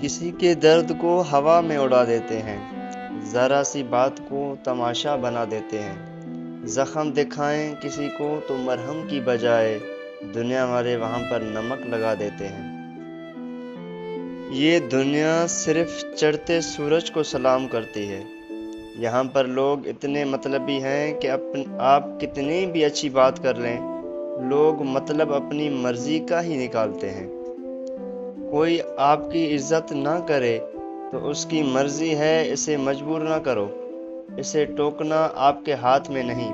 کسی کے درد کو ہوا میں اڑا دیتے ہیں، ذرا سی بات کو تماشا بنا دیتے ہیں۔ زخم دکھائیں کسی کو تو مرہم کی بجائے دنیا والے وہاں پر نمک لگا دیتے ہیں۔ یہ دنیا صرف چڑھتے سورج کو سلام کرتی ہے۔ یہاں پر لوگ اتنے مطلبی ہیں کہ آپ کتنی بھی اچھی بات کر لیں، لوگ مطلب اپنی مرضی کا ہی نکالتے ہیں۔ کوئی آپ کی عزت نہ کرے تو اس کی مرضی ہے، اسے مجبور نہ کرو، اسے ٹوکنا آپ کے ہاتھ میں نہیں۔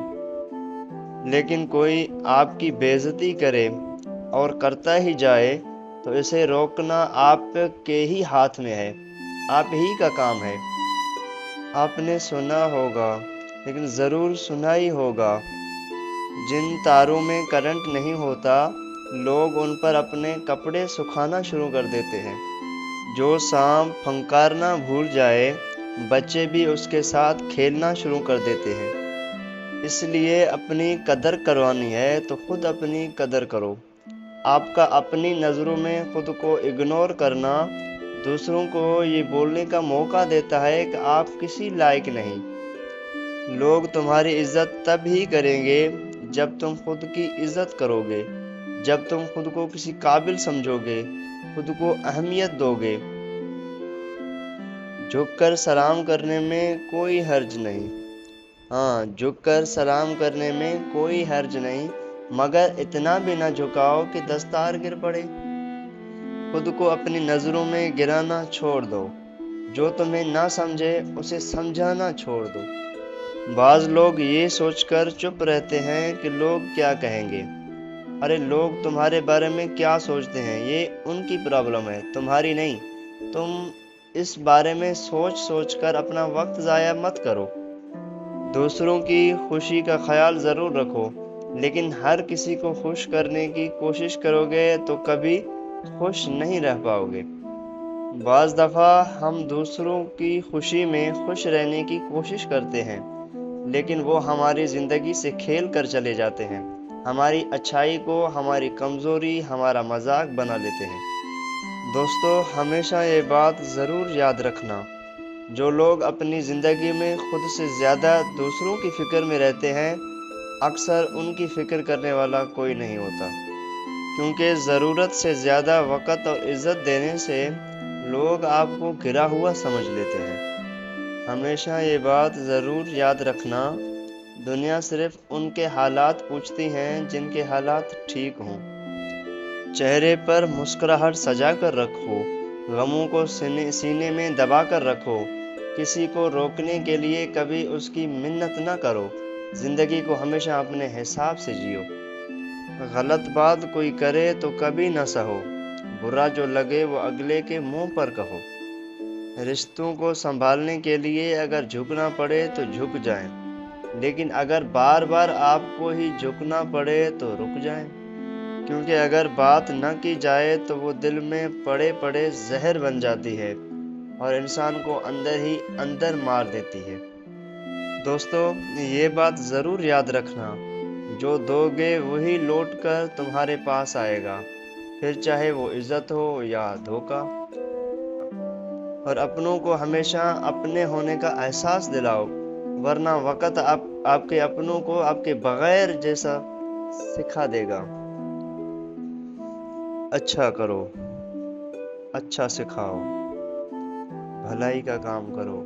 لیکن کوئی آپ کی بے عزتی کرے اور کرتا ہی جائے تو اسے روکنا آپ کے ہی ہاتھ میں ہے، آپ ہی کا کام ہے۔ آپ نے سنا ہوگا، لیکن ضرور سنا ہی ہوگا، جن تاروں میں کرنٹ نہیں ہوتا لوگ ان پر اپنے کپڑے سکھانا شروع کر دیتے ہیں۔ جو سانپ پھنکارنا بھول جائے، بچے بھی اس کے ساتھ کھیلنا شروع کر دیتے ہیں۔ اس لیے اپنی قدر کروانی ہے تو خود اپنی قدر کرو۔ آپ کا اپنی نظروں میں خود کو اگنور کرنا دوسروں کو یہ بولنے کا موقع دیتا ہے کہ آپ کسی لائق نہیں۔ لوگ تمہاری عزت تب ہی کریں گے جب تم خود کی عزت کرو گے، جب تم خود کو کسی قابل سمجھو گے، خود کو اہمیت دو گے۔ جھک کر سلام کرنے میں کوئی حرج نہیں، جھک کر سلام کرنے میں کوئی حرج نہیں، مگر اتنا بھی نہ جھکاؤ کہ دستار گر پڑے۔ خود کو اپنی نظروں میں گرانا چھوڑ دو، جو تمہیں نہ سمجھے اسے سمجھانا چھوڑ دو۔ بعض لوگ یہ سوچ کر چپ رہتے ہیں کہ لوگ کیا کہیں گے۔ ارے لوگ تمہارے بارے میں کیا سوچتے ہیں یہ ان کی پرابلم ہے، تمہاری نہیں۔ تم اس بارے میں سوچ کر اپنا وقت ضائع مت کرو۔ دوسروں کی خوشی کا خیال ضرور رکھو، لیکن ہر کسی کو خوش کرنے کی کوشش کرو گے تو کبھی خوش نہیں رہ پاؤ گے۔ بعض دفعہ ہم دوسروں کی خوشی میں خوش رہنے کی کوشش کرتے ہیں، لیکن وہ ہماری زندگی سے کھیل کر چلے جاتے ہیں، ہماری اچھائی کو ہماری کمزوری، ہمارا مذاق بنا لیتے ہیں۔ دوستو، ہمیشہ یہ بات ضرور یاد رکھنا، جو لوگ اپنی زندگی میں خود سے زیادہ دوسروں کی فکر میں رہتے ہیں، اکثر ان کی فکر کرنے والا کوئی نہیں ہوتا، کیونکہ ضرورت سے زیادہ وقت اور عزت دینے سے لوگ آپ کو گرا ہوا سمجھ لیتے ہیں۔ ہمیشہ یہ بات ضرور یاد رکھنا، دنیا صرف ان کے حالات پوچھتی ہیں جن کے حالات ٹھیک ہوں۔ چہرے پر مسکراہٹ سجا کر رکھو، غموں کو سینے میں دبا کر رکھو، کسی کو روکنے کے لیے کبھی اس کی منت نہ کرو، زندگی کو ہمیشہ اپنے حساب سے جیو۔ غلط بات کوئی کرے تو کبھی نہ سہو، برا جو لگے وہ اگلے کے منہ پر کہو۔ رشتوں کو سنبھالنے کے لیے اگر جھکنا پڑے تو جھک جائیں، لیکن اگر بار بار آپ کو ہی جھکنا پڑے تو رک جائیں، کیونکہ اگر بات نہ کی جائے تو وہ دل میں پڑے پڑے زہر بن جاتی ہے اور انسان کو اندر ہی اندر مار دیتی ہے۔ دوستو، یہ بات ضرور یاد رکھنا، جو دو گے وہی لوٹ کر تمہارے پاس آئے گا، پھر چاہے وہ عزت ہو یا دھوکہ۔ اور اپنوں کو ہمیشہ اپنے ہونے کا احساس دلاؤ، ورنہ وقت آپ کے اپنوں کو آپ کے بغیر جیسا سکھا دے گا۔ اچھا کرو، اچھا سکھاؤ، بھلائی کا کام کرو۔